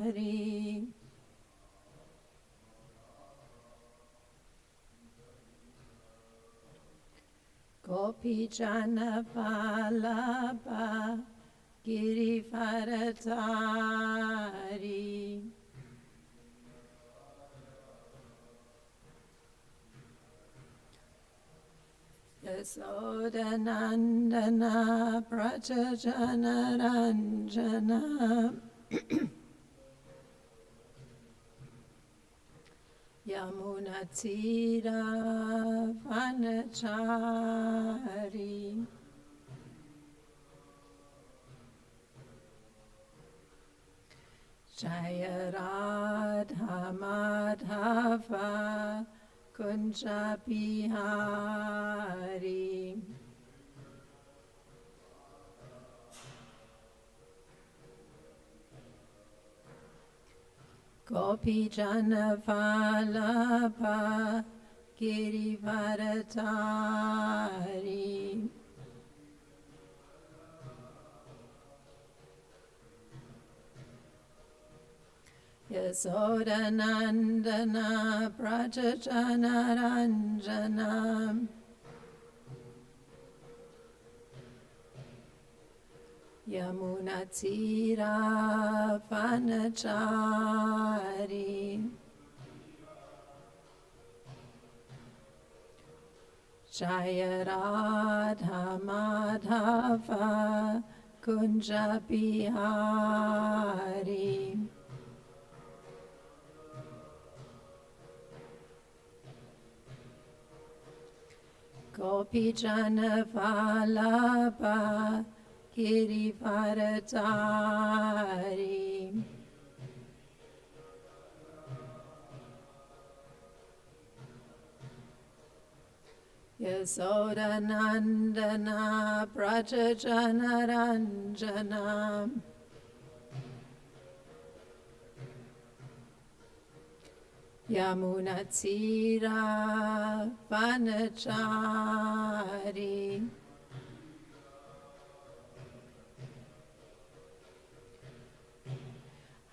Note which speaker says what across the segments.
Speaker 1: Hari. Gopi Jana Vallabha Girivaradari. Yasodanandana Prajajana Ranjana Yamunatira Vanachari. Jaya Radha Madhava Kunja Bihari. Gopi Jana Vallabha Girivaradari. Yasodanandana Prajajana Ranjana Yamunatira Vanachari. Jaya Radha Madhava Kunja Bihari. Gopi Jana Vallabha Girivaradari. Yasodanandana Prajajana Ranjana Yamunatira Vanachari.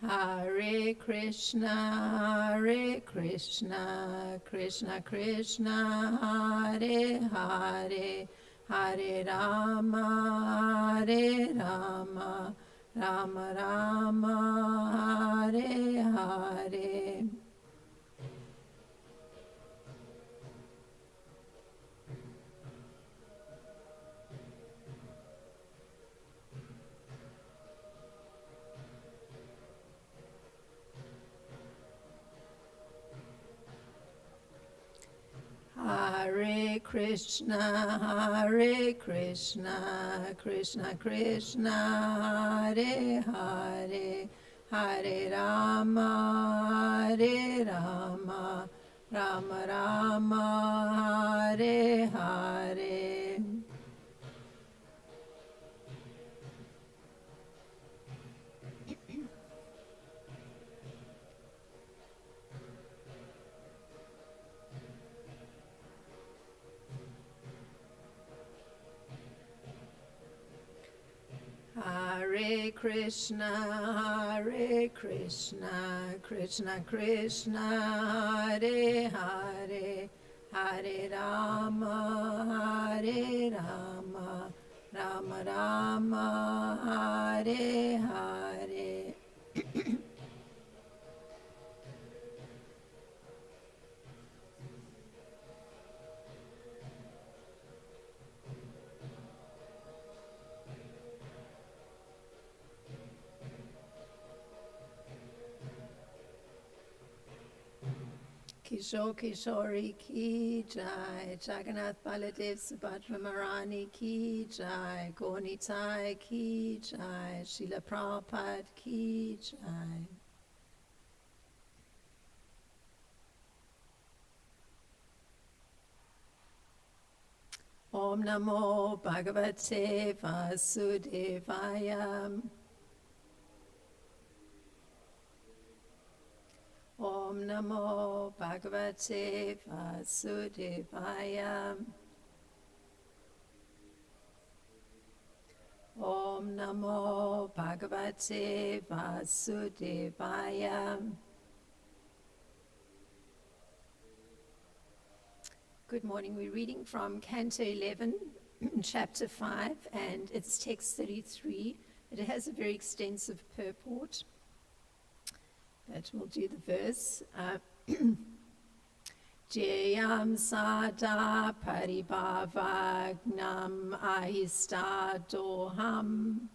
Speaker 1: Hare Krishna, Krishna Krishna, Hare Hare, Hare Rama, Rama Rama, Hare Hare. Hare Krishna, Krishna Krishna, Hare Hare, Hare Rama, Rama Rama, Hare Hare. Hare Krishna, Krishna Krishna, Hare Hare, Hare Rama, Rama Rama, Hare Hare. Kishore Kishori ki jai, Jagannath Baladev Subhadra Marani ki jai, Gaunitai ki jai, Srila Prabhupada ki jai. Om Namo Bhagavate Vasudevaya. Om Namo Bhagavate Vasudevaya. Om Namo Bhagavate Vasudevaya. Good morning. We're reading from Canto 11, Chapter 5, and it's text 33. It has a very extensive purport, but we'll do the verse. Jayam sada paribhavagnam ahista doham.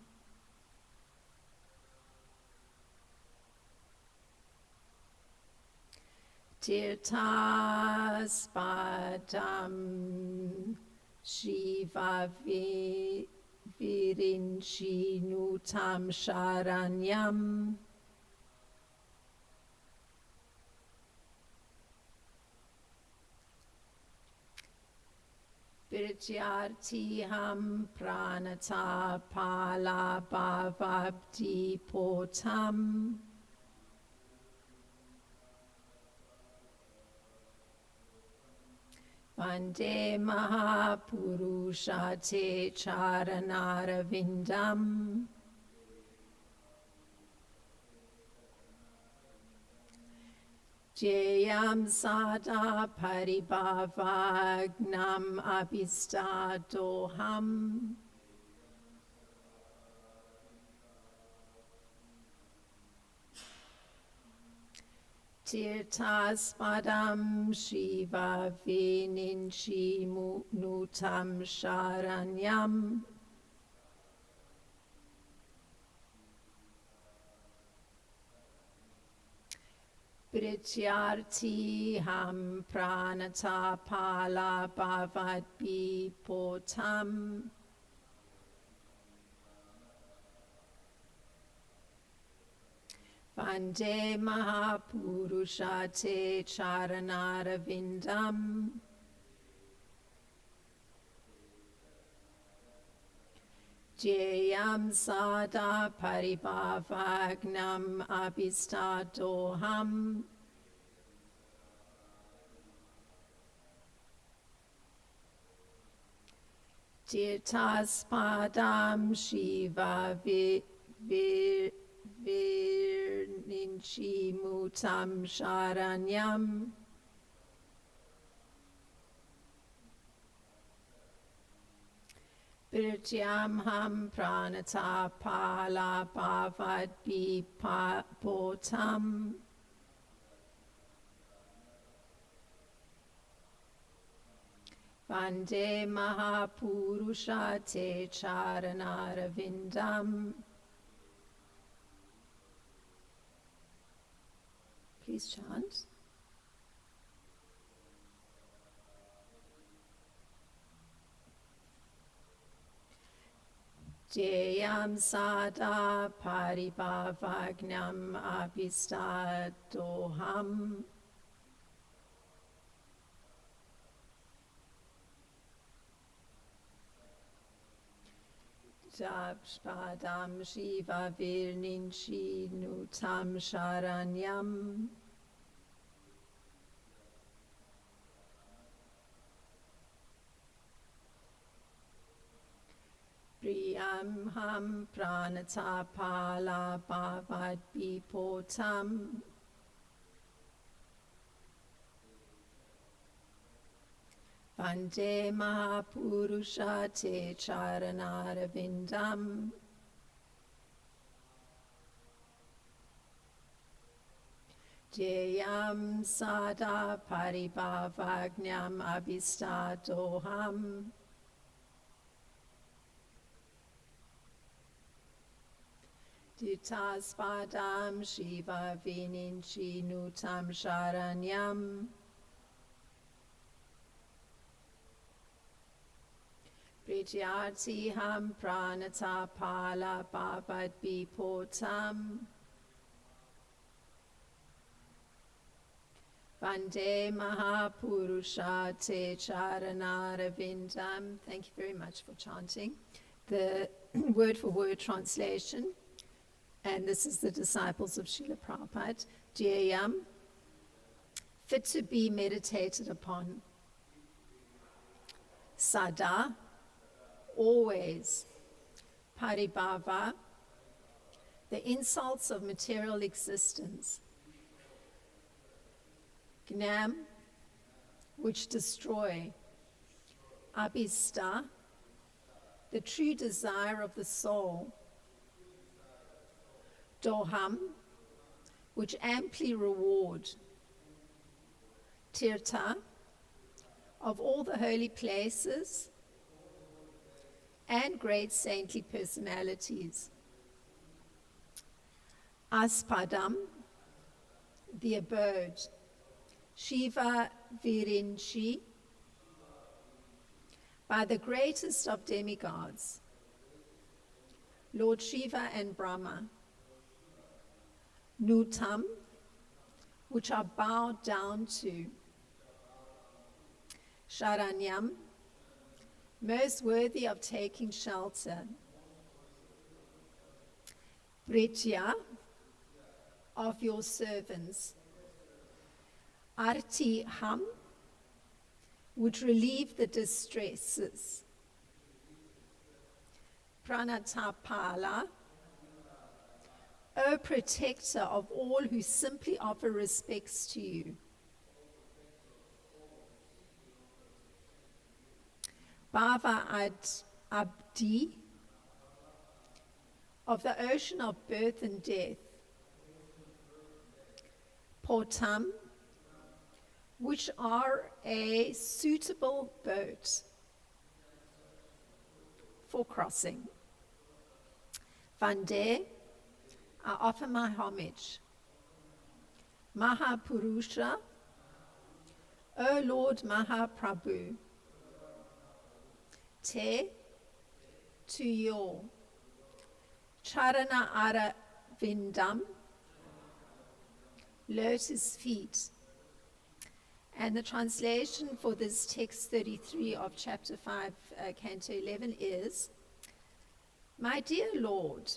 Speaker 1: Tirthas padam shiva virinchi nutam sharanyam. Vidyartiham pranata pala bhavabdi potam. Vande Mahapurusha te charanaravindam. Jayam sada paribhavagnam abhistadoham. Tirthas padam shiva vininchi nutam sharanyam. Prityartiham pranata pala bhavadbi potam. Vande Mahapurusha te charanaravindam. Jayam sada paribhavagnam abhistadoham. Tirthas padam shiva virninchi mutam sharanyam. Prityam ham pranata pala bhavadbi potam. Vande Mahapurusha te charanaravindam. Please chant. Jayam sada paribhavagnam abhistadoham. Japspadam shiva virninchi nutam sharanyam. Priyam ham pranata pala bhavadbi potam. Vande Mahapurusha te charanaravindam. Jayam sada paribhavagnam abhistadoham. Tirthas padam shiva vininchi nutam sharanyam. Prityartiham pranata pala bhavadbi potam. Vande Mahapurusha te charanaravindam. Thank you very much for chanting. The word for word translation, and this is the disciples of Srila Prabhupada. Jayam, fit to be meditated upon. Sada, always. Paribhava, the insults of material existence. Gnam, which destroy. Abhista, the true desire of the soul. Doham, which amply reward. Tirtha, of all the holy places and great saintly personalities. Aspadam, the abode. Shiva Virinchi, by the greatest of demigods, Lord Shiva and Brahma. Nutam, which are bowed down to. Sharanyam, most worthy of taking shelter. Pritya, of your servants. Artiham, which relieve the distresses. Pranatapala, O protector of all who simply offer respects to you. Bhava Abdi, of the ocean of birth and death. Potam, which are a suitable boat for crossing. Vande, I offer my homage. Mahapurusha, O Lord Mahaprabhu. Te, to your. Charana Ara Vindam, lotus feet. And the translation for this text 33 of chapter 5, canto 11 is, My dear Lord,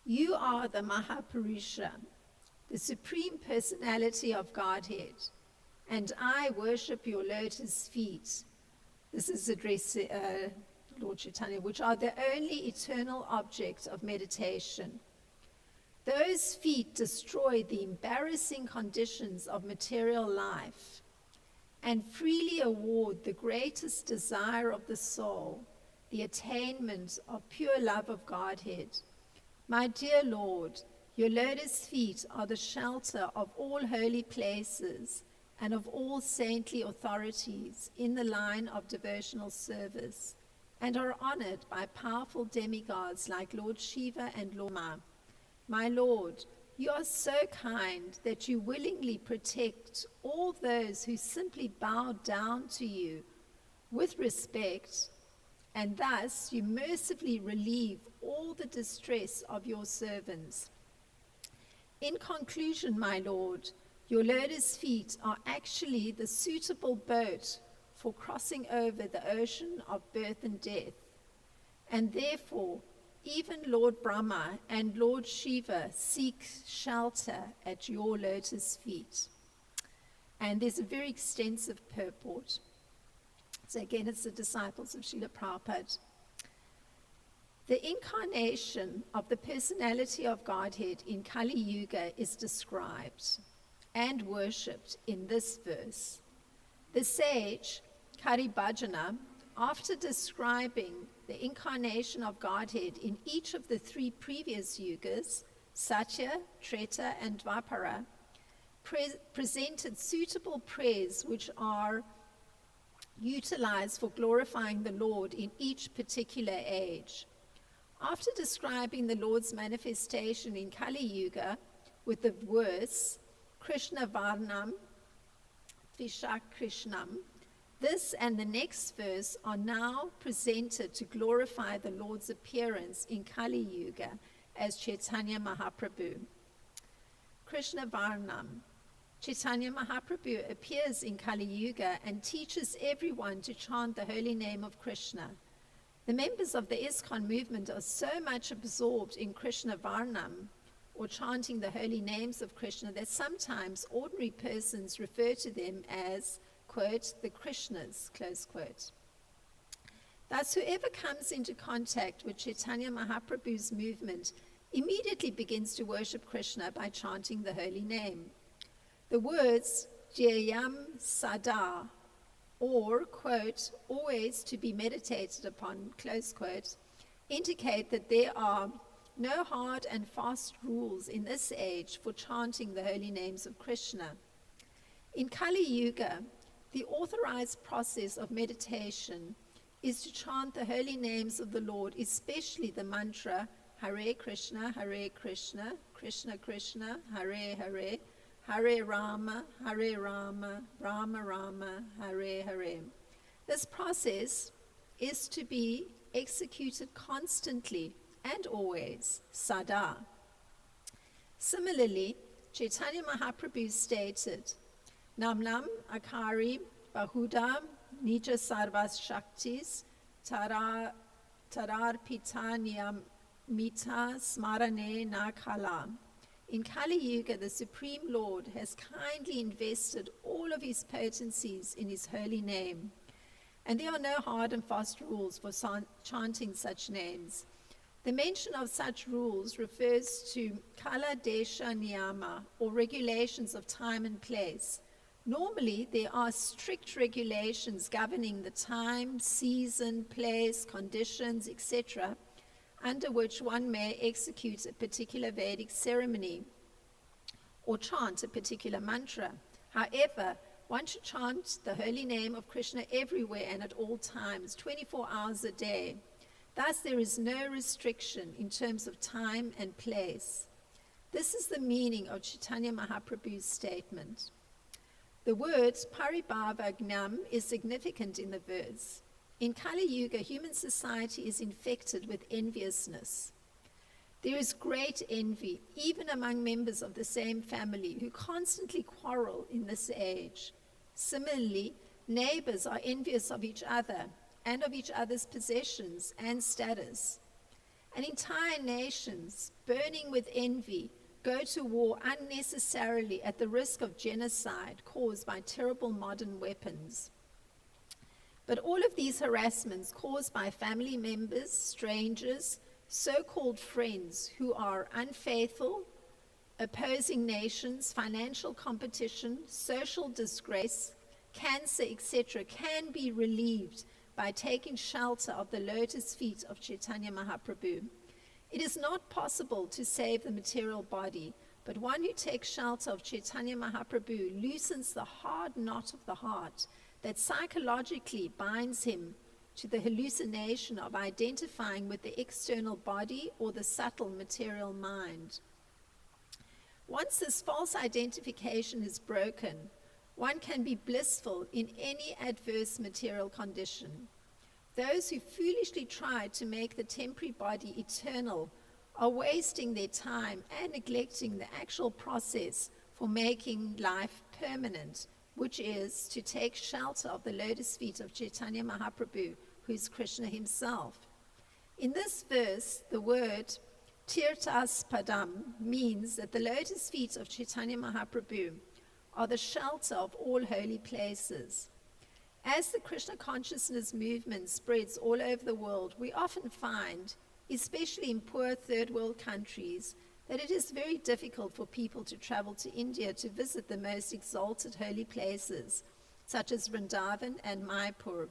Speaker 1: you are the Mahapurusha, the Supreme Personality of Godhead, and I worship your lotus feet. This is addressed Lord Chaitanya, which are the only eternal object of meditation. Those feet destroy the embarrassing conditions of material life and freely award the greatest desire of the soul, the attainment of pure love of Godhead. My dear Lord, your lotus feet are the shelter of all holy places and of all saintly authorities in the line of devotional service, and are honored by powerful demigods like Lord Shiva and Lord Ma. My Lord, you are so kind that you willingly protect all those who simply bow down to you with respect, and thus you mercifully relieve all the distress of your servants. In conclusion, my Lord, your lotus feet are actually the suitable boat for crossing over the ocean of birth and death, and therefore even Lord Brahma and Lord Shiva seek shelter at your lotus feet. And there's a very extensive purport. So again, it's the disciples of Srila Prabhupada. The incarnation of the personality of Godhead in Kali Yuga is described and worshipped in this verse. The sage Karibhajana, after describing the incarnation of Godhead in each of the three previous yugas, Satya, Treta, and Dvapara, presented suitable prayers which are utilized for glorifying the Lord in each particular age. After describing the Lord's manifestation in Kali Yuga with the verse, Krishna Varnam, Vishak Krishnam, this and the next verse are now presented to glorify the Lord's appearance in Kali Yuga as Chaitanya Mahaprabhu. Krishna Varnam. Chaitanya Mahaprabhu appears in Kali Yuga and teaches everyone to chant the holy name of Krishna. The members of the ISKCON movement are so much absorbed in Krishna Varnam, or chanting the holy names of Krishna, that sometimes ordinary persons refer to them as, quote, the Krishnas, close quote. Thus, whoever comes into contact with Chaitanya Mahaprabhu's movement immediately begins to worship Krishna by chanting the holy name. The words Jayam Sada, or, quote, always to be meditated upon, close quote, indicate that there are no hard and fast rules in this age for chanting the holy names of Krishna. In Kali Yuga, the authorized process of meditation is to chant the holy names of the Lord, especially the mantra Hare Krishna, Krishna Krishna, Hare Hare, Hare Rama, Rama Rama, Hare Hare. This process is to be executed constantly and always, sada. Similarly, Chaitanya Mahaprabhu stated, Namnam Akari Bahuda Nija Sarvas Shaktis Tarar Pitanyam Mita Smarane Nakala. In Kali Yuga, the Supreme Lord has kindly invested all of his potencies in his holy name, and there are no hard and fast rules for chanting such names. The mention of such rules refers to Kala Desha Niyama, or regulations of time and place. Normally, there are strict regulations governing the time, season, place, conditions, etc., under which one may execute a particular Vedic ceremony or chant a particular mantra. However, one should chant the holy name of Krishna everywhere and at all times, 24 hours a day. Thus, there is no restriction in terms of time and place. This is the meaning of Chaitanya Mahaprabhu's statement. The word paribhavagnam is significant in the verse. In Kali Yuga, human society is infected with enviousness. There is great envy, even among members of the same family, who constantly quarrel in this age. Similarly, neighbors are envious of each other and of each other's possessions and status. And entire nations, burning with envy, go to war unnecessarily at the risk of genocide caused by terrible modern weapons. But all of these harassments caused by family members, strangers, so-called friends who are unfaithful, opposing nations, financial competition, social disgrace, cancer, etc., can be relieved by taking shelter of the lotus feet of Chaitanya Mahaprabhu. It is not possible to save the material body, but one who takes shelter of Chaitanya Mahaprabhu loosens the hard knot of the heart that psychologically binds him to the hallucination of identifying with the external body or the subtle material mind. Once this false identification is broken, one can be blissful in any adverse material condition. Those who foolishly try to make the temporary body eternal are wasting their time and neglecting the actual process for making life permanent, which is to take shelter of the lotus feet of Chaitanya Mahaprabhu, who is Krishna himself. In this verse, the word Tirthas Padam means that the lotus feet of Chaitanya Mahaprabhu are the shelter of all holy places. As the Krishna consciousness movement spreads all over the world, we often find, especially in poor third world countries, that it is very difficult for people to travel to India to visit the most exalted holy places, such as Vrindavan and Mayapur.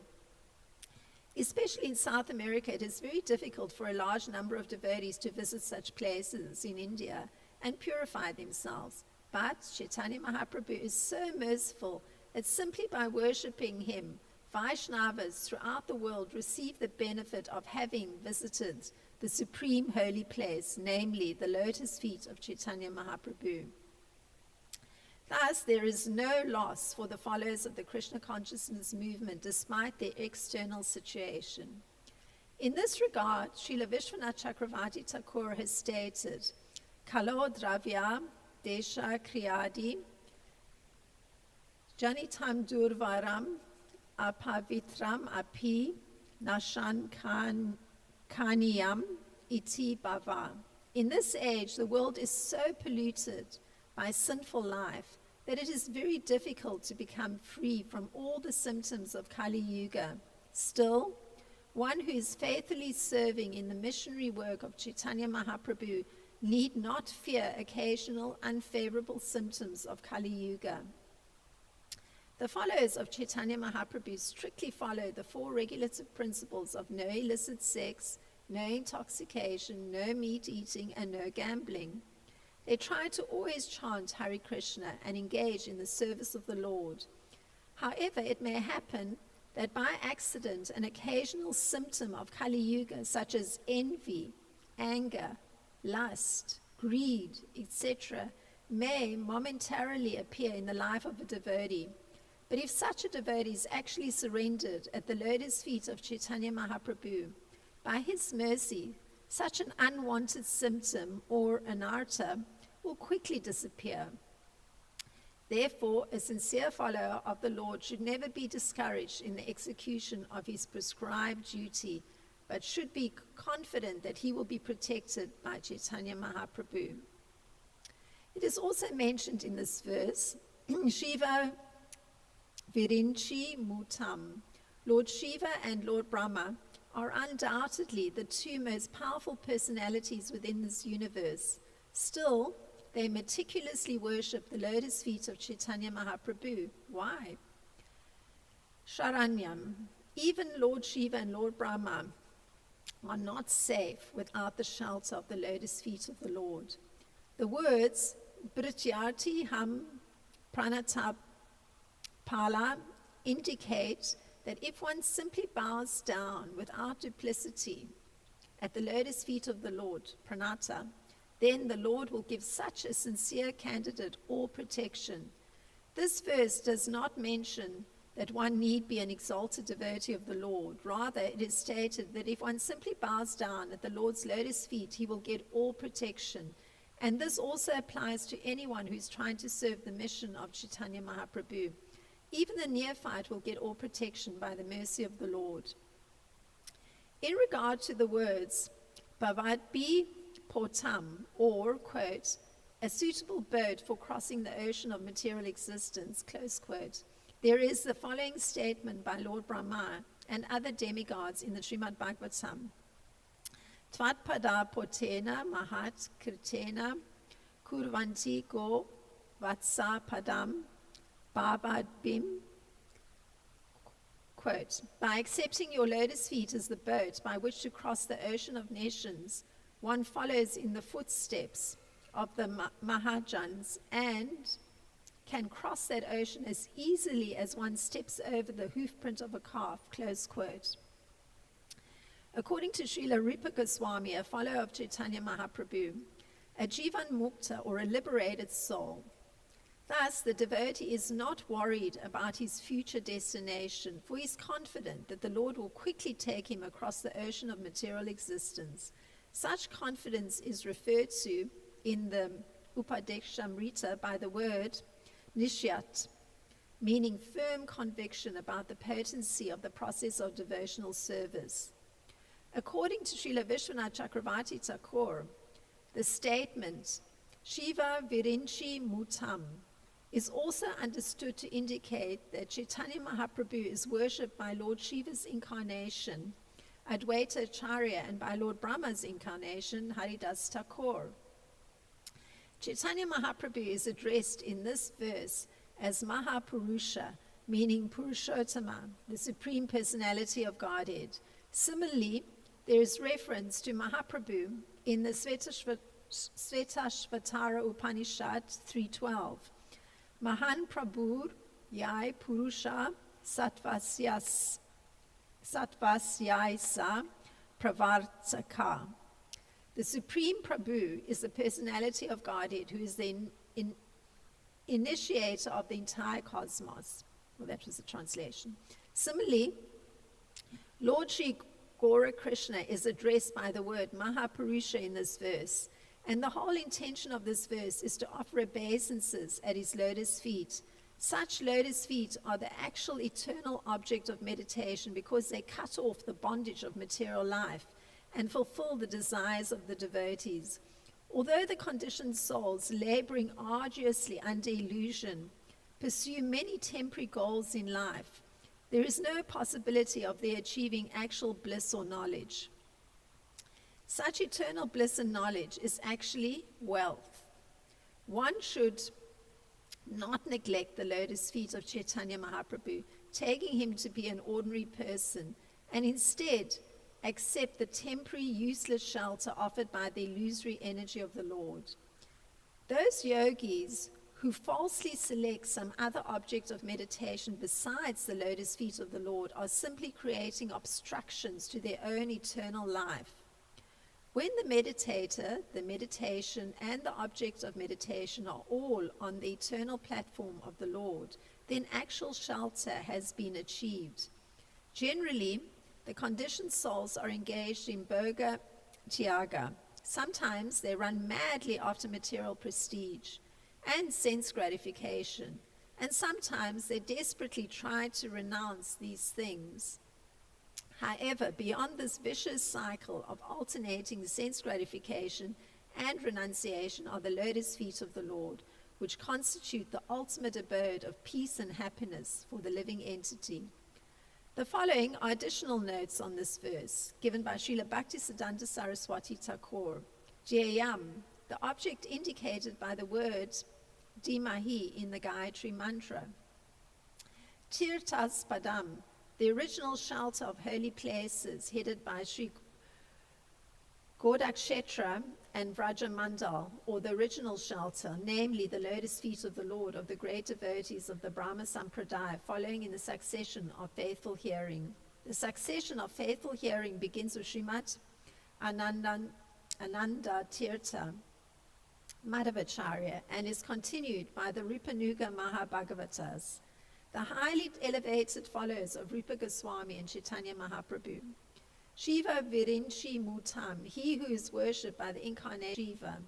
Speaker 1: Especially in South America, it is very difficult for a large number of devotees to visit such places in India and purify themselves. But Chaitanya Mahaprabhu is so merciful that simply by worshipping him, Vaishnavas throughout the world receive the benefit of having visited the supreme holy place, namely the lotus feet of Chaitanya Mahaprabhu. Thus, there is no loss for the followers of the Krishna consciousness movement despite their external situation. In this regard, Srila Vishwanath Chakravarti Thakur has stated, Kalo dravya desha kriyadi janitam durvaram apavitram api nashan kaniyam iti bhava. In this age, the world is so polluted by sinful life that it is very difficult to become free from all the symptoms of Kali Yuga. Still, one who is faithfully serving in the missionary work of Chaitanya Mahaprabhu need not fear occasional unfavorable symptoms of Kali Yuga. The followers of Chaitanya Mahaprabhu strictly follow the 4 regulative principles of no illicit sex, no intoxication, no meat eating, and no gambling. They try to always chant Hare Krishna and engage in the service of the Lord. However, it may happen that by accident an occasional symptom of Kali Yuga, such as envy, anger, lust, greed, etc., may momentarily appear in the life of a devotee. But if such a devotee is actually surrendered at the lotus feet of Chaitanya Mahaprabhu, by his mercy, such an unwanted symptom or anartha will quickly disappear. Therefore, a sincere follower of the Lord should never be discouraged in the execution of his prescribed duty, but should be confident that he will be protected by Chaitanya Mahaprabhu. It is also mentioned in this verse, Shiva Virinchi Mutam. Lord Shiva and Lord Brahma are undoubtedly the 2 most powerful personalities within this universe. Still, they meticulously worship the lotus feet of Chaitanya Mahaprabhu. Why? Sharanyam. Even Lord Shiva and Lord Brahma are not safe without the shelter of the lotus feet of the Lord. The words Brityarti Ham Pranatapala indicate that if one simply bows down without duplicity at the lotus feet of the Lord, Pranata, then the Lord will give such a sincere candidate all protection. This verse does not mention that one need be an exalted devotee of the Lord. Rather, it is stated that if one simply bows down at the Lord's lotus feet, he will get all protection. And this also applies to anyone who is trying to serve the mission of Chaitanya Mahaprabhu. Even the neophyte will get all protection by the mercy of the Lord. In regard to the words, Bhavadbi Portam, or, quote, a suitable boat for crossing the ocean of material existence, close quote, there is the following statement by Lord Brahma and other demigods in the Srimad Bhagavatam. Tvatpada potena mahat kirtena kurvanti go vatsa padam bhavadbim. Quote, by accepting your lotus feet as the boat by which to cross the ocean of nations, one follows in the footsteps of the Mahajans and can cross that ocean as easily as one steps over the hoofprint of a calf, close quote. According to Srila Rupa Goswami, a follower of Chaitanya Mahaprabhu, a Jivan Mukta, or a liberated soul. Thus, the devotee is not worried about his future destination, for he is confident that the Lord will quickly take him across the ocean of material existence. Such confidence is referred to in the Upadeshamrita by the word nishyat, meaning firm conviction about the potency of the process of devotional service. According to Srila Vishwanath Chakravarti Thakur, the statement Shiva Virinchi Mutam is also understood to indicate that Chaitanya Mahaprabhu is worshipped by Lord Shiva's incarnation, Advaita Acharya, and by Lord Brahma's incarnation, Haridas Thakur. Chaitanya Mahaprabhu is addressed in this verse as Mahapurusha, meaning Purushottama, the Supreme Personality of Godhead. Similarly, there is reference to Mahaprabhu in the Svetashvatara Upanishad 3.12. Mahan Prabhur Yai Purusha Satvasyaisa Pravartaka. The Supreme Prabhu is the personality of Godhead who is the initiator of the entire cosmos. Well, that was the translation. Similarly, Lord Sri Gaura Krishna is addressed by the word Mahapurusha in this verse, and the whole intention of this verse is to offer obeisances at his lotus feet. Such lotus feet are the actual eternal object of meditation because they cut off the bondage of material life and fulfill the desires of the devotees. Although the conditioned souls, laboring arduously under illusion, pursue many temporary goals in life, there is no possibility of their achieving actual bliss or knowledge. Such eternal bliss and knowledge is actually wealth. One should not neglect the lotus feet of Chaitanya Mahaprabhu, taking him to be an ordinary person, and instead accept the temporary, useless shelter offered by the illusory energy of the Lord. Those yogis who falsely select some other object of meditation besides the lotus feet of the Lord are simply creating obstructions to their own eternal life. When the meditator, the meditation, and the object of meditation are all on the eternal platform of the Lord, then actual shelter has been achieved. Generally, the conditioned souls are engaged in bhoga tyaga. Sometimes they run madly after material prestige and sense gratification, and sometimes they desperately try to renounce these things. However, beyond this vicious cycle of alternating sense gratification and renunciation are the lotus feet of the Lord, which constitute the ultimate abode of peace and happiness for the living entity. The following are additional notes on this verse, given by Srila Bhaktisiddhanta Saraswati Thakur. Jayam, the object indicated by the word Dhimahi in the Gayatri mantra. Tirthas Padam, the original shelter of holy places headed by Sri Godakshetra and Vrajamandal, or the original shelter, namely the lotus feet of the Lord of the great devotees of the Brahma Sampradaya, following in the succession of faithful hearing. The succession of faithful hearing begins with Srimad Ananda Tirtha Madhavacharya and is continued by the Rupanuga Mahabhagavatas, the highly elevated followers of Rupa Goswami and Chaitanya Mahaprabhu. Shiva Virinchi Mutam, he who is worshipped by the incarnation Shiva.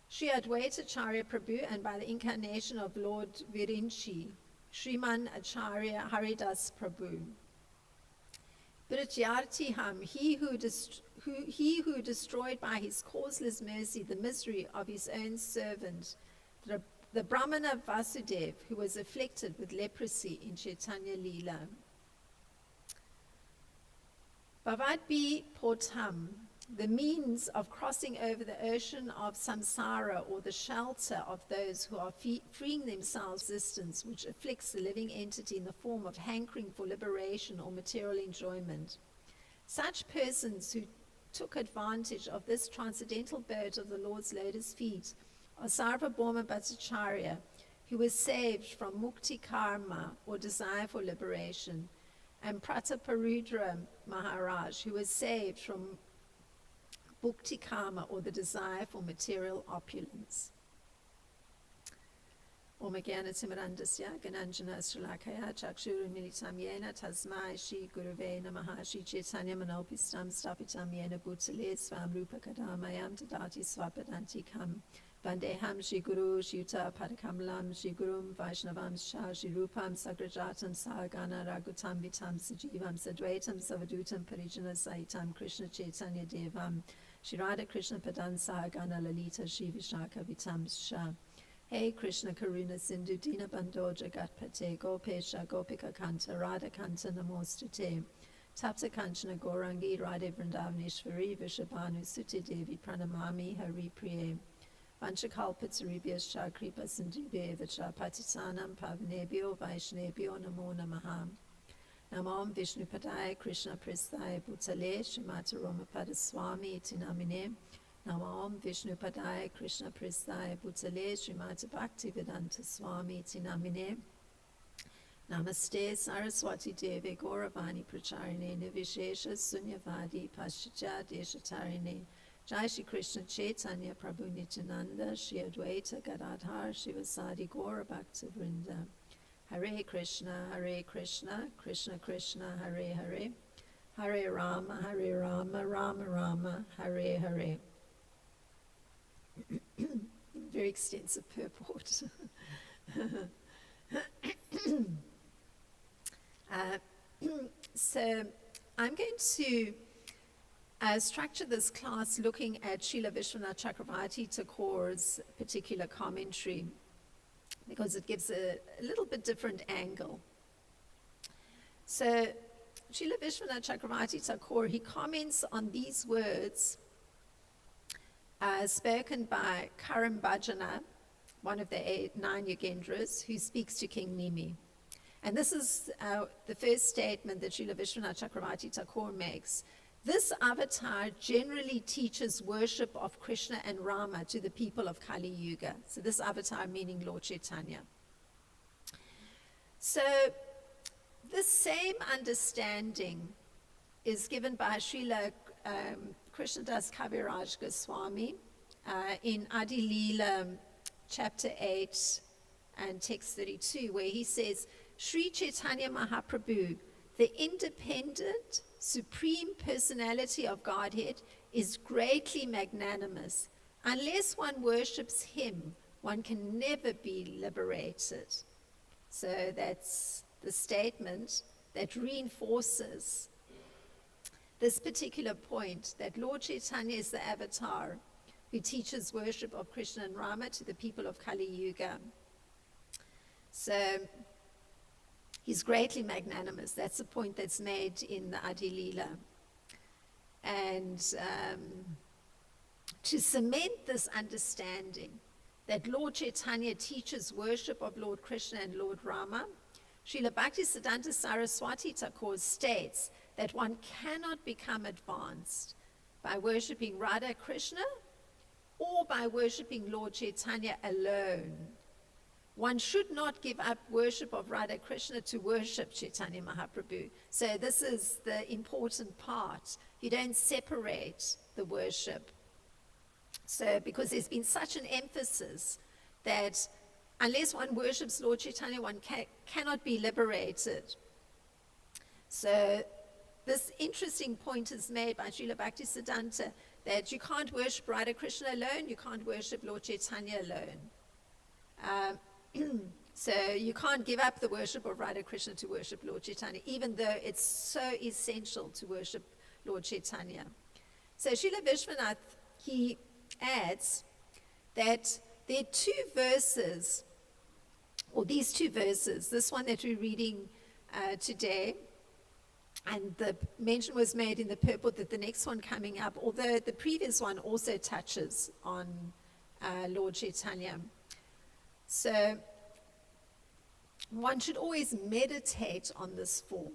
Speaker 1: Sri Advaita Acharya Prabhu, and by the incarnation of Lord Virinchi, Sriman Acharya Haridas Prabhu. Brityartiham, he who destroyed by his causeless mercy the misery of his own servant, the Brahmana Vasudev, who was afflicted with leprosy in Chaitanya Leela. Bhavadbi Potam, the means of crossing over the ocean of samsara, or the shelter of those who are freeing themselves from resistance which afflicts the living entity in the form of hankering for liberation or material enjoyment. Such persons who took advantage of this transcendental boat of the Lord's lotus feet are Sarvabhauma Bhattacharya, who was saved from mukti karma, or desire for liberation, and Prataparudra Maharaj, who was saved from bhukti karma, or the desire for material opulence. Om Jnana Timirandasya Gananjana Srilakaya Chakshuru Militam Yena Tasmai Shri Guruve Namaha Shri Chaitanya Manopistam Stapitam Yena Bhutale Swam Rupa Kadamayam Tadati Swapadanti Kam Vandeham Shri Guru Shuta Padakamalam Shri Gurum Vaishnavam Shah Shri Rupam Sagrajatam Sahagana Ragutam Vitam Sajivam Sadvaitam Savadutam Parijana Saitam Krishna Chaitanya Devam Shri Radha Krishna Padan Sahagana Lalita Shri Vishaka Vitam Shah. Hey Krishna Karuna Sindhu Dina Bandho Jagatpate Gopesha Gopika Kanta Radha Kanta Namostute Tapta Kanchana Gorangi Radhe Vrindavaneshwari Vishabhanu Suti Devi Pranamami Hari Priye Vanchakalpataribhyas Chakripa Sindhubhe Vacha Patisanam Pavanebhyo Vaishnebhyo Namo Namaha Namam Vishnu Padaya Krishna Pristaya Bhutale Srimata Romapada Swami Iti Namine Namam Vishnu Padaya Krishna Pristaya Bhutale Srimata Bhakti Vedanta Swami Iti Namine Namaste Saraswati Deve Gauravani Pracharine Nivishesha Sunyavadi Paschatya Deshatarine Jai Shri Krishna Chaitanya Prabhu Nityananda Shri Advaita Gadadhar Shivasadi Gaura Bhakta Vrinda Hare Krishna Krishna Krishna Hare Hare Hare Rama Rama Rama Hare Hare. Very extensive purport. So I'm going to structure this class looking at Srila Vishwanath Chakravarti Thakur's particular commentary, because it gives a little bit different angle. So Srila Vishwanath Chakravarti Thakur, he comments on these words spoken by Karam Bhajana, one of the 9 Yogendras, who speaks to King Nimi. And this is the first statement that Srila Vishwanath Chakravarti Thakur makes. This avatar generally teaches worship of Krishna and Rama to the people of Kali Yuga. So this avatar meaning Lord Chaitanya. So this same understanding is given by Srila Krishnadas Kaviraj Goswami in Adi Leela chapter 8 and text 32, where he says, Sri Chaitanya Mahaprabhu, the independent, supreme personality of Godhead, is greatly magnanimous. Unless one worships him, one can never be liberated. So that's the statement that reinforces this particular point, that Lord Chaitanya is the avatar who teaches worship of Krishna and Rama to the people of Kali Yuga. So he's greatly magnanimous. That's the point that's made in the Adi Leela. And to cement this understanding that Lord Chaitanya teaches worship of Lord Krishna and Lord Rama, Srila Bhaktisiddhanta Saraswati Thakur states that one cannot become advanced by worshipping Radha Krishna or by worshipping Lord Chaitanya alone. One should not give up worship of Radha Krishna to worship Chaitanya Mahaprabhu. So this is the important part. You don't separate the worship. So because there's been such an emphasis that unless one worships Lord Chaitanya, one cannot be liberated. So this interesting point is made by Srila Bhaktisiddhanta that you can't worship Radha Krishna alone, you can't worship Lord Chaitanya alone. So you can't give up the worship of Radha Krishna to worship Lord Chaitanya, even though it's so essential to worship Lord Chaitanya. So Srila Vishwanath, he adds that there are 2 verses, or these 2 verses, this one that we're reading today, and the mention was made in the purport that the next one coming up, although the previous one also touches on Lord Chaitanya. So one should always meditate on this form.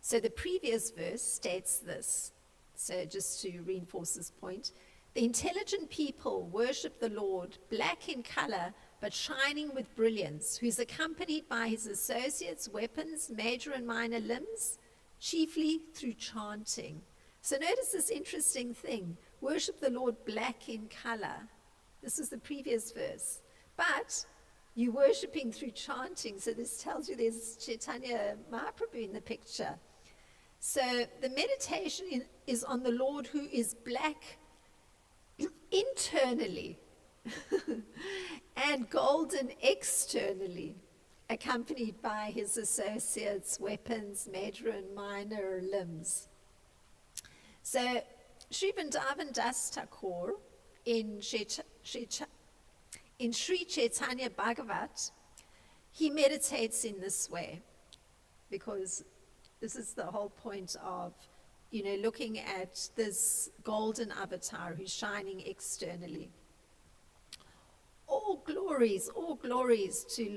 Speaker 1: So the previous verse states this. So just to reinforce this point, the intelligent people worship the Lord, black in color, but shining with brilliance, who is accompanied by his associates, weapons, major and minor limbs, chiefly through chanting. So notice this interesting thing. Worship the Lord black in color. This is the previous verse. But you're worshipping through chanting. So this tells you there's Chaitanya Mahaprabhu in the picture. So the meditation is on the Lord who is black internally and golden externally, accompanied by his associates, weapons, major and minor limbs. So Sri Vrindavan Das Thakur in Sri Chaitanya Bhagavat, he meditates in this way, because this is the whole point of, looking at this golden avatar who's shining externally. All glories to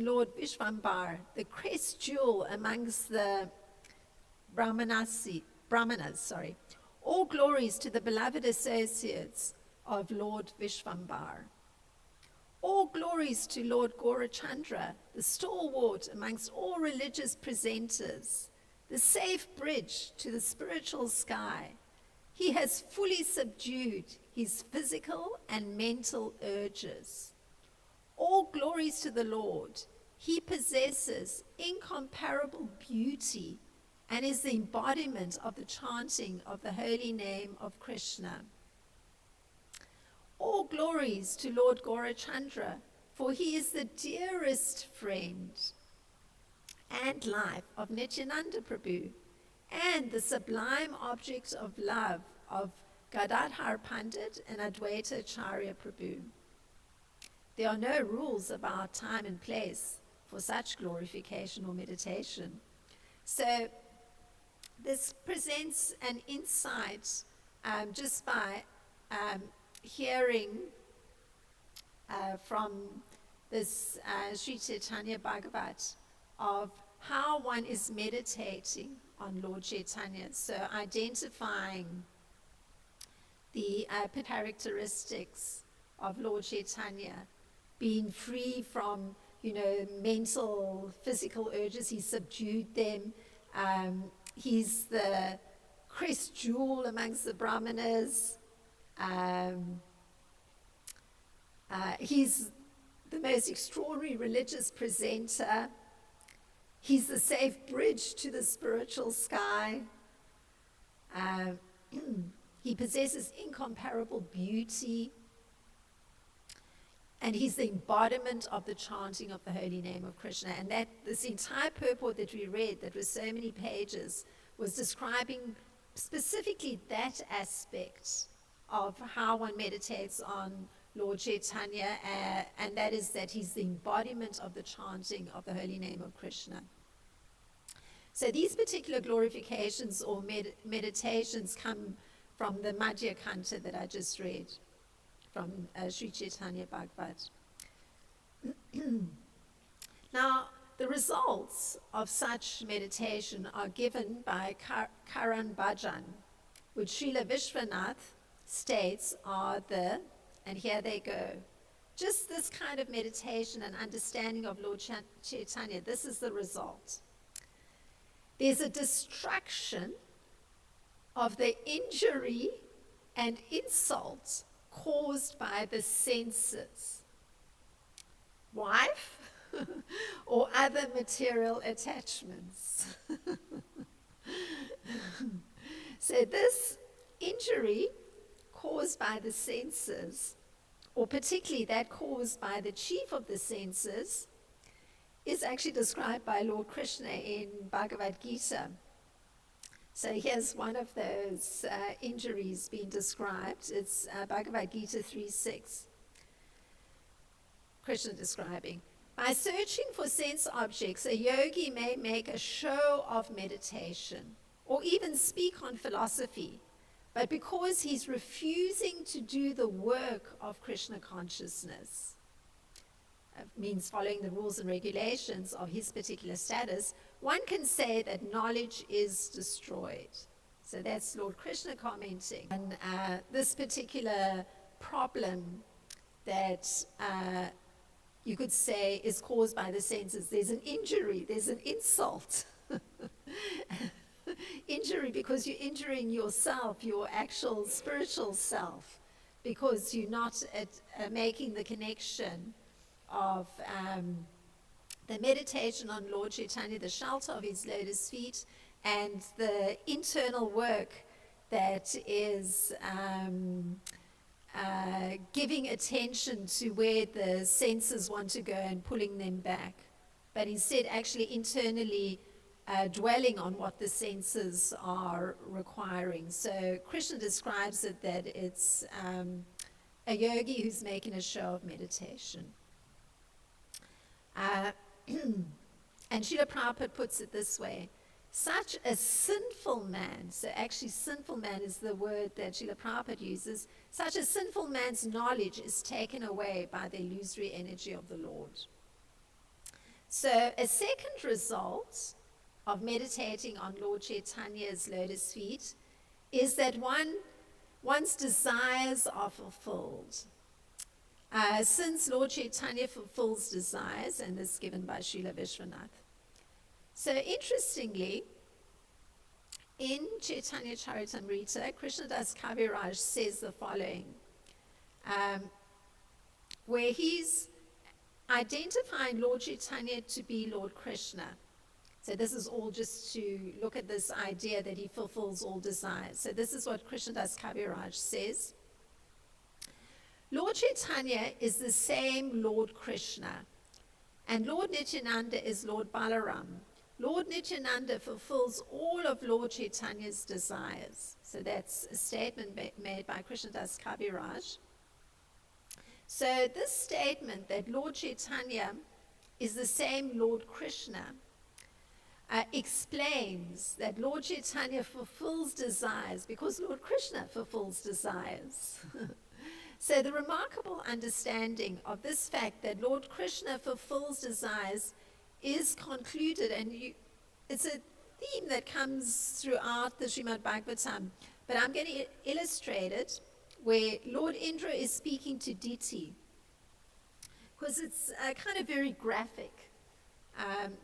Speaker 1: Lord Vishvambar, the crest jewel amongst the Brahmanas. All glories to the beloved associates of Lord Vishvambar. All glories to Lord Gaurachandra, the stalwart amongst all religious presenters, the safe bridge to the spiritual sky. He has fully subdued his physical and mental urges. All glories to the Lord. He possesses incomparable beauty and is the embodiment of the chanting of the holy name of Krishna. All glories to Lord Gaurachandra, for he is the dearest friend and life of Nityananda Prabhu, and the sublime object of love of Gadadhar Pandit and Advaita Acharya Prabhu. There are no rules about time and place for such glorification or meditation. So this presents an insight just by hearing from this Sri Chaitanya Bhagavat of how one is meditating on Lord Chaitanya. So identifying the characteristics of Lord Chaitanya, being free from, mental, physical urges. He subdued them. He's the crest jewel amongst the brahmanas. He's the most extraordinary religious presenter. He's the safe bridge to the spiritual sky. He possesses incomparable beauty. And he's the embodiment of the chanting of the holy name of Krishna. And that this entire purport that we read, that was so many pages, was describing specifically that aspect of how one meditates on Lord Chaitanya, and that is that he's the embodiment of the chanting of the holy name of Krishna. So these particular glorifications or meditations come from the Madhya Kanta that I just read, from Sri Chaitanya Bhagavat. Now, the results of such meditation are given by Karan Bhajan, which Srila Vishwanath states are and here they go, just this kind of meditation and understanding of Lord Chaitanya, this is the result. There's a destruction of the injury and insult caused by the senses, wife, or other material attachments. So this injury caused by the senses, or particularly that caused by the chief of the senses, is actually described by Lord Krishna in Bhagavad Gita. So here's one of those injuries being described. It's Bhagavad Gita 3:6. Krishna describing, by searching for sense objects, a yogi may make a show of meditation or even speak on philosophy, but because he's refusing to do the work of Krishna consciousness, means following the rules and regulations of his particular status, one can say that knowledge is destroyed. So that's Lord Krishna commenting on this particular problem that you could say is caused by the senses. There's an injury, there's an insult. Injury because you're injuring yourself, your actual spiritual self, because you're not making the connection of the meditation on Lord Chaitanya, the shelter of his lotus feet, and the internal work that is giving attention to where the senses want to go and pulling them back, but instead actually internally dwelling on what the senses are requiring. So Krishna describes it that it's a yogi who's making a show of meditation. And Srila Prabhupada puts it this way, such a sinful man, so actually sinful man is the word that Srila Prabhupada uses, such a sinful man's knowledge is taken away by the illusory energy of the Lord. So a second result of meditating on Lord Chaitanya's lotus feet is that one's desires are fulfilled. Since Lord Chaitanya fulfills desires, and this is given by Srila Vishwanath. So interestingly, in Chaitanya Charitamrita, Krishnadas Kaviraj says the following, where he's identifying Lord Chaitanya to be Lord Krishna. So this is all just to look at this idea that he fulfills all desires. So this is what Krishnadas Kaviraj says. Lord Chaitanya is the same Lord Krishna, and Lord Nityananda is Lord Balaram. Lord Nityananda fulfills all of Lord Chaitanya's desires. So that's a statement made by Krishnadas Kaviraj. So this statement that Lord Chaitanya is the same Lord Krishna explains that Lord Chaitanya fulfills desires because Lord Krishna fulfills desires. So the remarkable understanding of this fact that Lord Krishna fulfills desires is concluded, and it's a theme that comes throughout the Srimad Bhagavatam, but I'm going to illustrate it where Lord Indra is speaking to Diti, because it's kind of very graphic,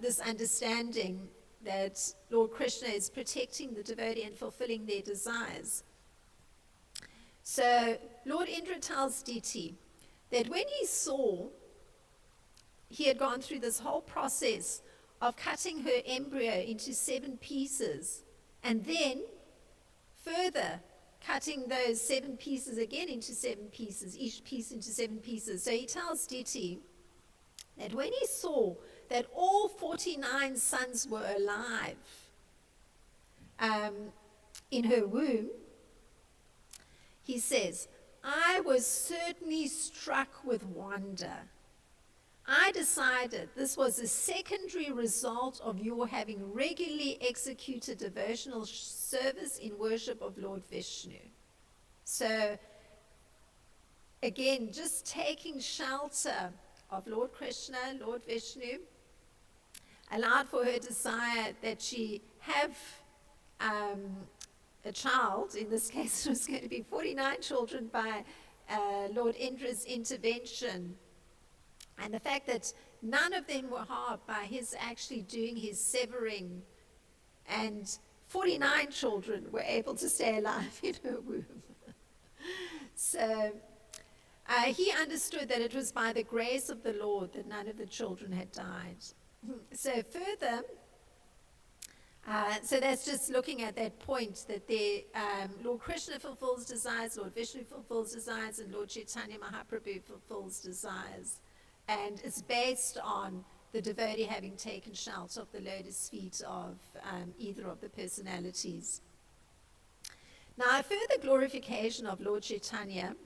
Speaker 1: this understanding that Lord Krishna is protecting the devotee and fulfilling their desires. So Lord Indra tells Diti that when he saw he had gone through this whole process of cutting her embryo into 7 pieces and then further cutting those 7 pieces again into 7 pieces, each piece into 7 pieces. So he tells Diti that when he saw that all 49 sons were alive in her womb, he says, I was certainly struck with wonder. I decided this was a secondary result of your having regularly executed devotional service in worship of Lord Vishnu. So, again, just taking shelter of Lord Krishna, Lord Vishnu, allowed for her desire that she have a child. In this case, it was going to be 49 children by Lord Indra's intervention. And the fact that none of them were harmed by his actually doing his severing, and 49 children were able to stay alive in her womb. So he understood that it was by the grace of the Lord that none of the children had died. So further, so that's just looking at that point that Lord Krishna fulfills desires, Lord Vishnu fulfills desires, and Lord Chaitanya Mahaprabhu fulfills desires. And it's based on the devotee having taken shelter of the lotus feet of either of the personalities. Now, a further glorification of Lord Chaitanya,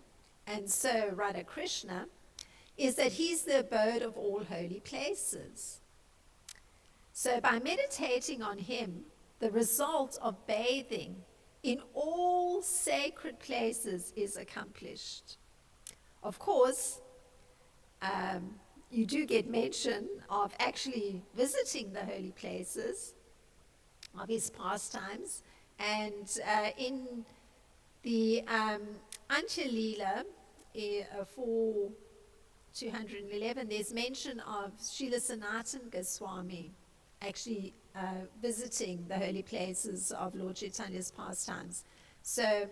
Speaker 1: and so Radha Krishna, is that he's the abode of all holy places. So by meditating on him, the result of bathing in all sacred places is accomplished. Of course, you do get mention of actually visiting the holy places of his pastimes, and in the Antya Leela 4:211, there's mention of Srila Sanatana Goswami actually visiting the holy places of Lord Chaitanya's pastimes. So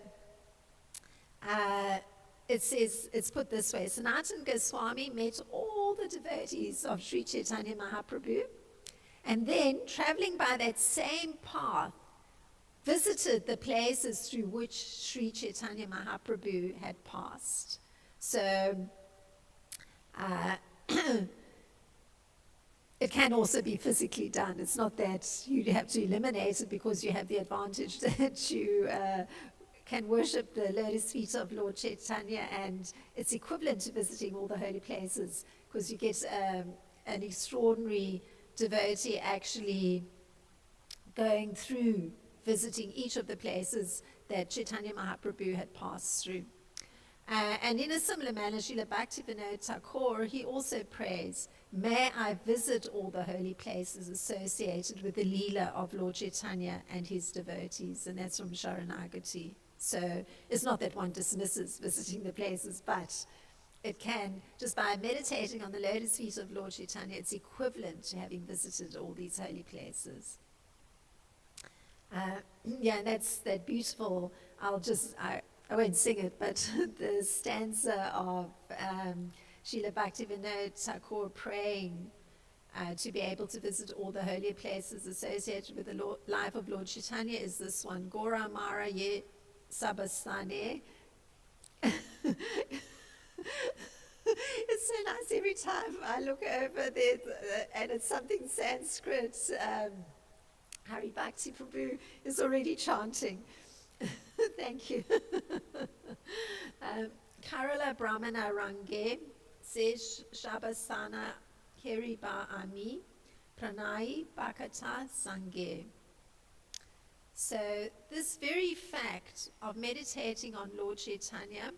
Speaker 1: it says, it's put this way: Sanatana Goswami met all the devotees of Sri Chaitanya Mahaprabhu, and then, traveling by that same path, visited the places through which Sri Chaitanya Mahaprabhu had passed. So it can also be physically done. It's not that you have to eliminate it because you have the advantage that you can worship the lotus feet of Lord Chaitanya, and it's equivalent to visiting all the holy places, because you get an extraordinary devotee actually going through visiting each of the places that Chaitanya Mahaprabhu had passed through. And in a similar manner, Srila Bhaktivinoda Thakur, he also prays, may I visit all the holy places associated with the Leela of Lord Chaitanya and his devotees. And that's from Sharanagati. So it's not that one dismisses visiting the places, but it can, just by meditating on the lotus feet of Lord Chaitanya, it's equivalent to having visited all these holy places. Yeah, and that's that beautiful, I won't sing it, but the stanza of Srila Bhaktivinoda Thakur praying to be able to visit all the holy places associated with the life of Lord Chaitanya is this one: Gora Mara Ye Sabastane. It's so nice every time I look over there, and it's something Sanskrit. Hari Bhakti Prabhu is already chanting. Thank you. Karala Brahmana Range says Shabasana Heriba Ami pranai bhakata sangye. So this very fact of meditating on Lord Chaitanya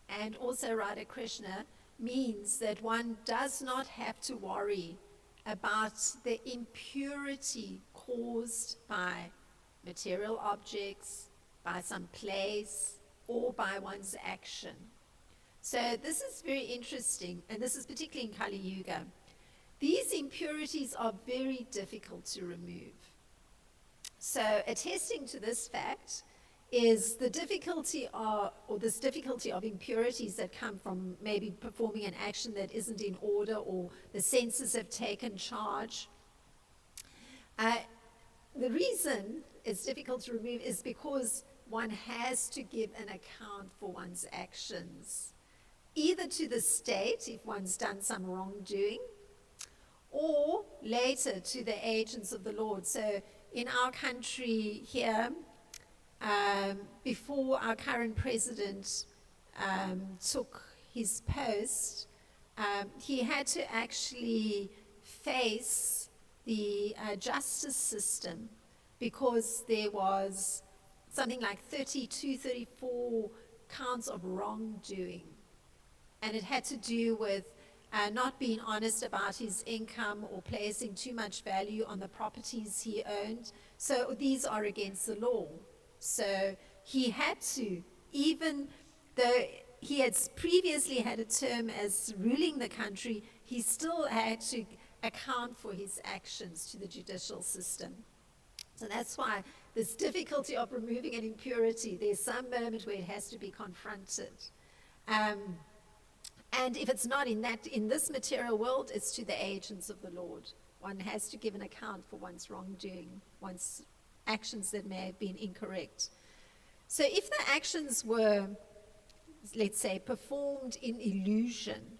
Speaker 1: and also Radha Krishna means that one does not have to worry about the impurity caused by material objects, by some place, or by one's action. So this is very interesting, and this is particularly in Kali Yuga. These impurities are very difficult to remove. So attesting to this fact is the difficulty of impurities that come from maybe performing an action that isn't in order, or the senses have taken charge. The reason it's difficult to remove is because one has to give an account for one's actions, either to the state if one's done some wrongdoing, or later to the agents of the Lord. So in our country here, before our current president took his post, he had to actually face the justice system because there was something like 32, 34 counts of wrongdoing. And it had to do with not being honest about his income or placing too much value on the properties he owned. So these are against the law. So he had to, even though he had previously had a term as ruling the country, he still had to account for his actions to the judicial system. So that's why this difficulty of removing an impurity, there's some moment where it has to be confronted. And if it's not in this material world, it's to the agents of the Lord. One has to give an account for one's wrongdoing, one's actions that may have been incorrect. So if the actions were, let's say, performed in illusion,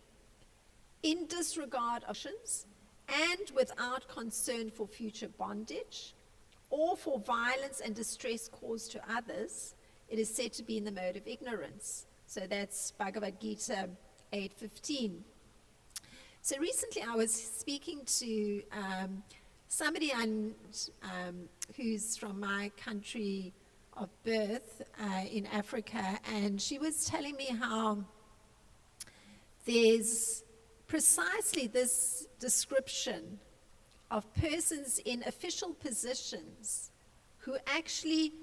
Speaker 1: in disregard of actions, and without concern for future bondage, or for violence and distress caused to others, it is said to be in the mode of ignorance. So that's Bhagavad Gita 8:15. So recently I was speaking to somebody who's from my country of birth in Africa, and she was telling me how there's precisely this description of persons in official positions who actually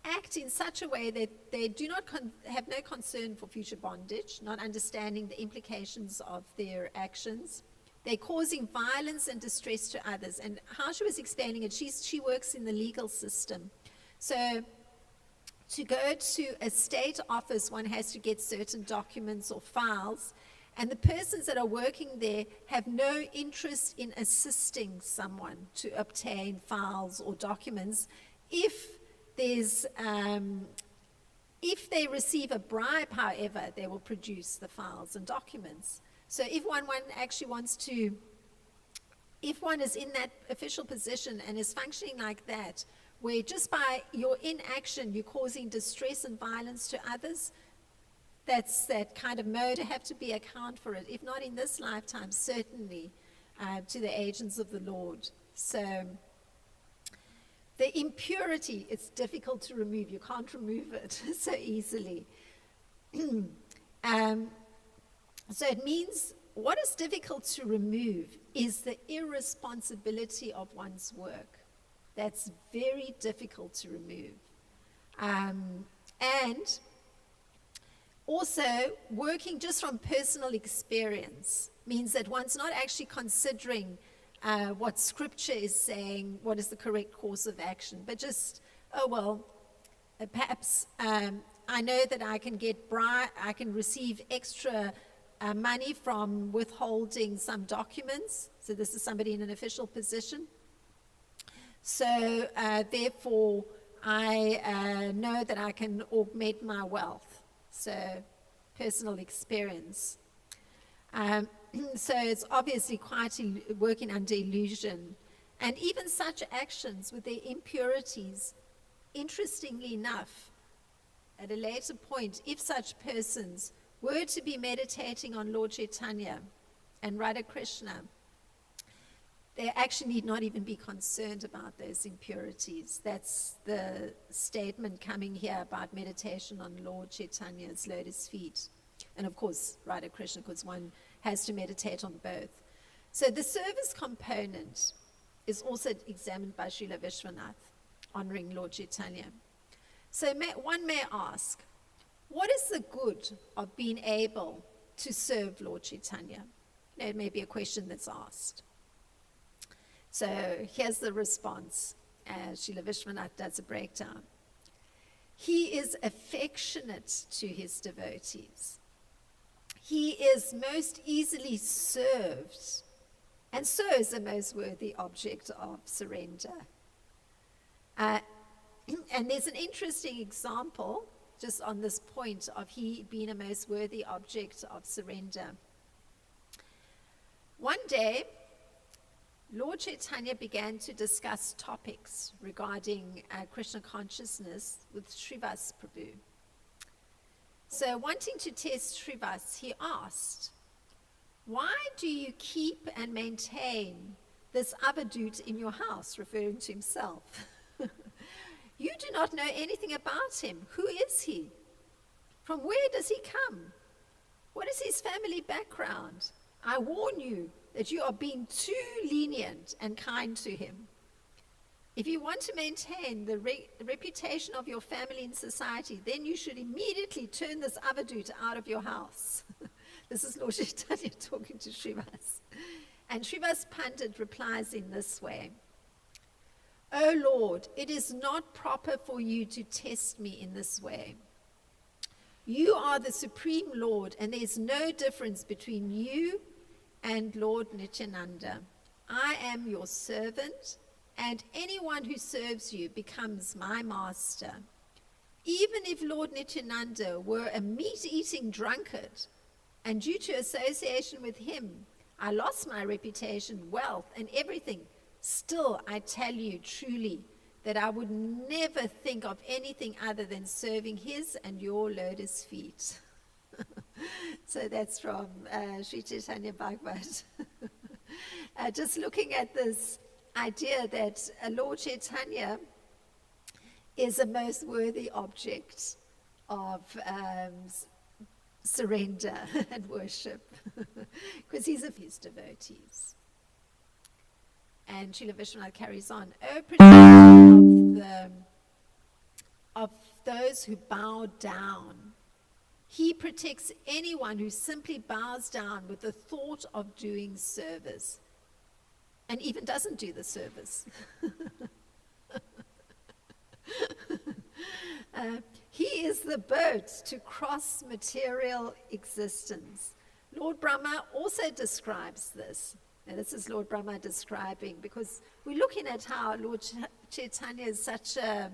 Speaker 1: act in such a way that they do not have no concern for future bondage, not understanding the implications of their actions. They're causing violence and distress to others. And how she was explaining it, she works in the legal system. So to go to a state office, one has to get certain documents or files, and the persons that are working there have no interest in assisting someone to obtain files or documents. If they receive a bribe, however, they will produce the files and documents. So if one is in that official position and is functioning like that, where just by your inaction you're causing distress and violence to others, that's that kind of mode. You have to be account for it. If not in this lifetime, certainly to the agents of the Lord. So the impurity, it's difficult to remove. You can't remove it so easily. So it means what is difficult to remove is the irresponsibility of one's work. That's very difficult to remove. And also, working just from personal experience means that one's not actually considering what scripture is saying, what is the correct course of action, but just, perhaps I know that I can receive extra money from withholding some documents. So this is somebody in an official position. So therefore, I know that I can augment my wealth. So personal experience. So it's obviously quite working under illusion. And even such actions with their impurities, interestingly enough, at a later point, if such persons were to be meditating on Lord Chaitanya and Radha Krishna, they actually need not even be concerned about those impurities. That's the statement coming here about meditation on Lord Chaitanya's lotus feet. And of course, Radha Krishna, because one has to meditate on both. So the service component is also examined by Srila Vishwanath, honoring Lord Chaitanya. So one may ask, what is the good of being able to serve Lord Chaitanya? It may be a question that's asked. So here's the response, as Srila Vishwanath does a breakdown. He is affectionate to his devotees. He is most easily served, and so is the most worthy object of surrender. And there's an interesting example just on this point of he being a most worthy object of surrender. One day, Lord Chaitanya began to discuss topics regarding Krishna consciousness with Srivas Prabhu. So wanting to test Srivas, he asked, why do you keep and maintain this avadut in your house, referring to himself? You do not know anything about him. Who is he? From where does he come? What is his family background? I warn you that you are being too lenient and kind to him. If you want to maintain the reputation of your family in society, then you should immediately turn this avadut out of your house. This is Lord Chaitanya talking to Srivas. And Srivas Pandit replies in this way, O Lord, it is not proper for you to test me in this way. You are the Supreme Lord, and there is no difference between you and Lord Nityananda. I am your servant, and anyone who serves you becomes my master. Even if Lord Nityananda were a meat-eating drunkard, and due to association with him, I lost my reputation, wealth, and everything, still I tell you truly that I would never think of anything other than serving his and your lotus feet. So that's from Sri Chaitanya Bhagavat. Just looking at this idea that Lord Chaitanya is a most worthy object of surrender and worship, because he's of his devotees. And Srila Vishwanath carries on, O protector of those who bow down, he protects anyone who simply bows down with the thought of doing service, and even doesn't do the service. He is the boat to cross material existence. Lord Brahma also describes this. And this is Lord Brahma describing, because we're looking at how Lord Chaitanya is such a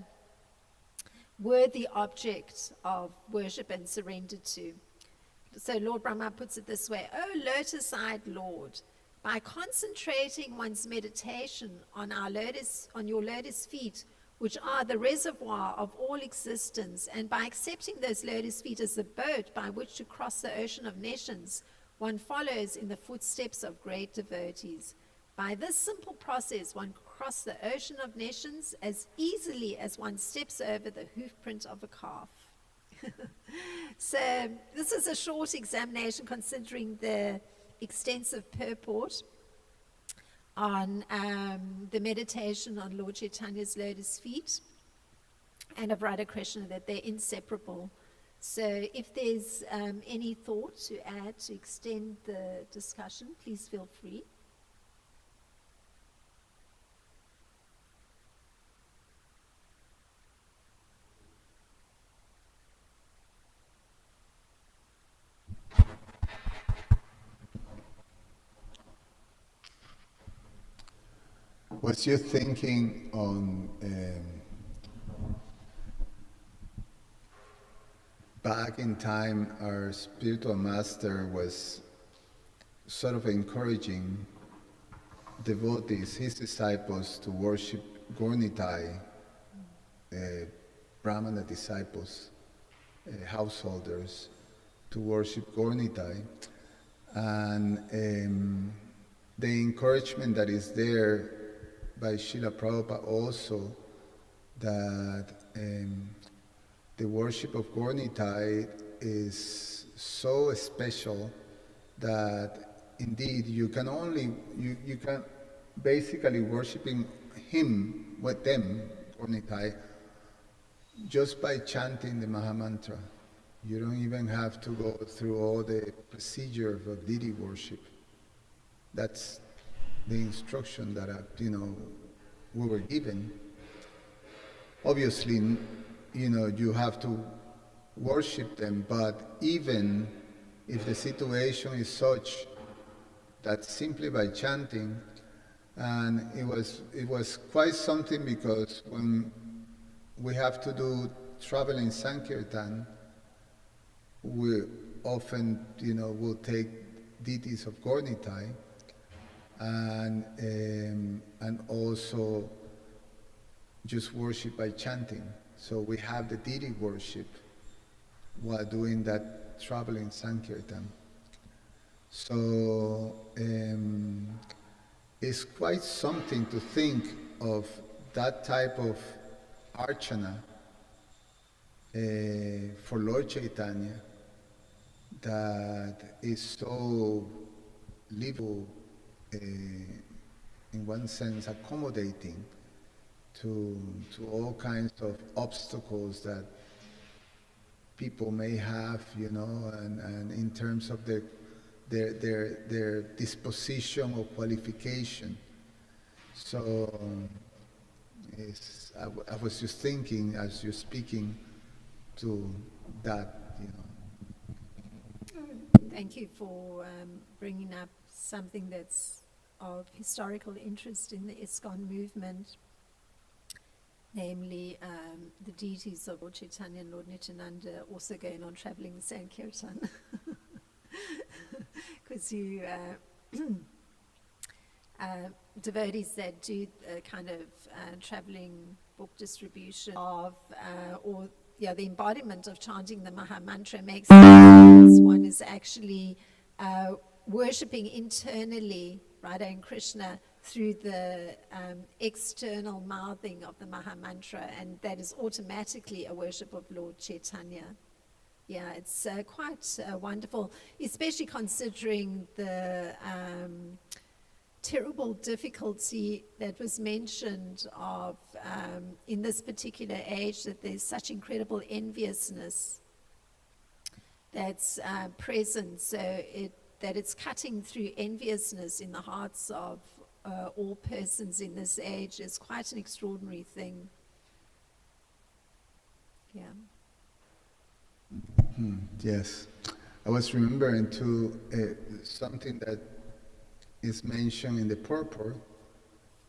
Speaker 1: worthy object of worship and surrender to. So Lord Brahma puts it this way, O lotus-eyed Lord, by concentrating one's meditation on your lotus feet, which are the reservoir of all existence, and by accepting those lotus feet as the boat by which to cross the ocean of nations, one follows in the footsteps of great devotees. By this simple process, one crosses the ocean of nations as easily as one steps over the hoofprint of a calf. So this is a short examination considering the extensive purport on the meditation on Lord Chaitanya's lotus feet and of Radha Krishna, that they're inseparable. So if there's any thought to add to extend the discussion, please feel free.
Speaker 2: What's your thinking on back in time, our spiritual master was sort of encouraging devotees, his disciples, to worship Gornitai, Brahmana disciples, householders, to worship Gornitai. And the encouragement that is there by Srila Prabhupada also, that the worship of Gaura is so special that indeed you can basically worshiping him with them, Gaura, just by chanting the Mahamantra. You don't even have to go through all the procedure of deity worship. That's the instruction that we were given. Obviously, you have to worship them, but even if the situation is such that simply by chanting, and it was quite something, because when we have to do traveling Sankirtan, we often, will take deities of Gaura, and also just worship by chanting. So we have the deity worship while doing that traveling Sankirtan. So it's quite something to think of that type of archana for Lord Chaitanya, that is so livable, in one sense accommodating to all kinds of obstacles that people may have, and in terms of their disposition or qualification. So I was just thinking as you're speaking to that,
Speaker 1: Thank you for bringing up something that's of historical interest in the ISKCON movement, namely the deities of Lord Chaitanya and Lord Nityananda also going on traveling the Sankirtan. Because devotees that do kind of traveling book distribution of, the embodiment of chanting the Maha Mantra makes sense. One is actually worshipping internally Radha and Krishna through the external mouthing of the Maha Mantra, and that is automatically a worship of Lord Chaitanya. Yeah, it's quite wonderful, especially considering the terrible difficulty that was mentioned of in this particular age, that there's such incredible enviousness that's present, so that it's cutting through enviousness in the hearts of all persons in this age is quite an extraordinary thing. Yeah.
Speaker 2: Yes. I was remembering too something that is mentioned in the purport,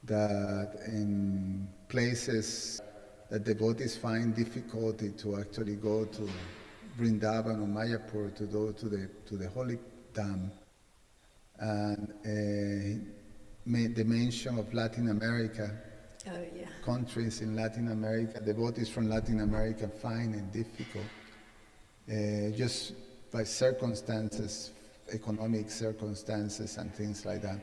Speaker 2: that in places that devotees find difficulty to actually go to Vrindavan or Mayapur to go to the holy dam, and the mention of Latin America, countries in Latin America, devotees from Latin America find it difficult, just by circumstances, economic circumstances and things like that.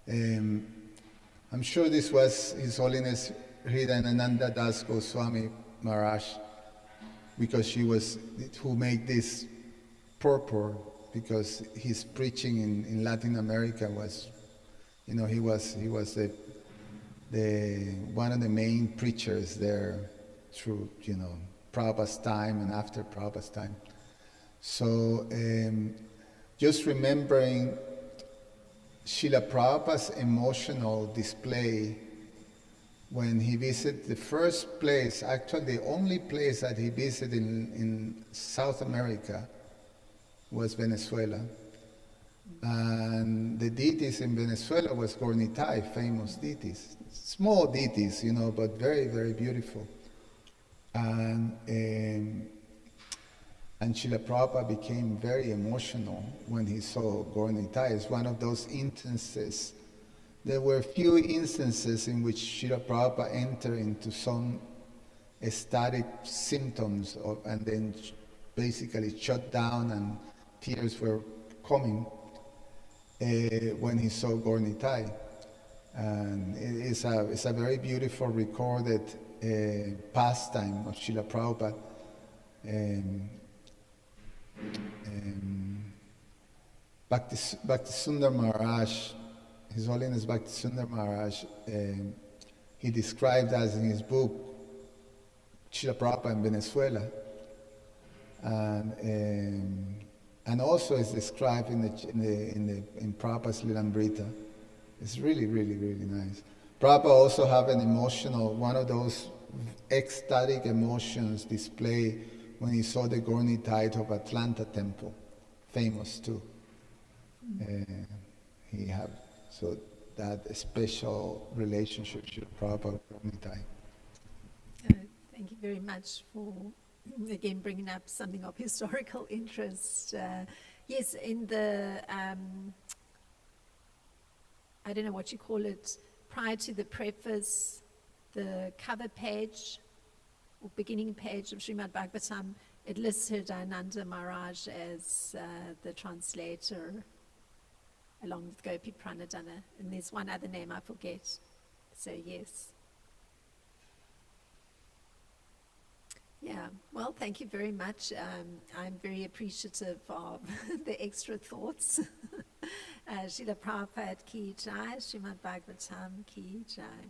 Speaker 2: I'm sure this was His Holiness Hridayananda Das Goswami Maharaj, because who made this purport, because his preaching in Latin America was, he was the one of the main preachers there through, Prabhupada's time and after Prabhupada's time. So just remembering Srila Prabhupada's emotional display when he visited the first place, actually the only place that he visited in South America was Venezuela. And the deities in Venezuela was Gaura, famous deities. Small deities, but very, very beautiful. And Srila Prabhupada became very emotional when he saw Gaura. It's one of those instances. There were few instances in which Srila Prabhupada entered into some ecstatic symptoms and then basically shut down and tears were coming. when he saw Gaur Nitai. And it's a very beautiful recorded pastime of Srila Prabhupada. Bhakti Sundar Maharaj, His Holiness Bhakti Sundar Maharaj, he described as in his book Srila Prabhupada in Venezuela, and also is described in Prabhupada's Lilamrita. It's really, really, really nice. Prabhupada also have an emotional, one of those ecstatic emotions displayed when he saw the Gaur Nitai of Atlanta Temple, famous too. He have so that special relationship with Prabhupada with Gaur Nitai.
Speaker 1: Thank you very much for again bringing up something of historical interest. Yes, in the I don't know what you call it, prior to the preface, the cover page or beginning page of Srimad Bhagavatam, it lists Hridayananda Maharaj as the translator along with Gopi Pranadana, and there's one other name I forget. So yes. Yeah, well, thank you very much. I'm very appreciative of the extra thoughts. Srila Prabhupada ki jai, Srimad Bhagavatam ki jai.